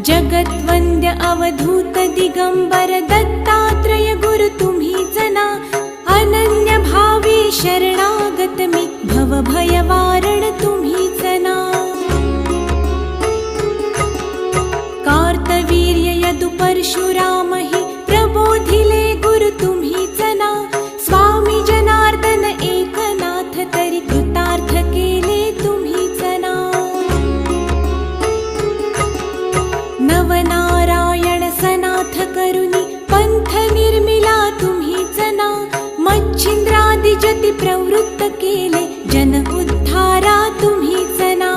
जगद्वन्द्य अवधूत दिगंबर दत्तात्रय गुरु तुम्हीच ना। अनन्य भावे शरणागत मी भव भयवारण तुम्हीच ना। कार्तवीर्य यदु परशुराम हि प्रबोधिले गुरु तुम्हीच ना। स्वामी जनार्दन एकनाथ तरी कृतार्थ केले तुम्हीच ना। नवनारायण सनाथ करुणी पंथ निर्मिला तुम्हीच ना। मच्छिंद्रादि जति प्रवृत्त केले जन उद्धारा तुम्हीच ना।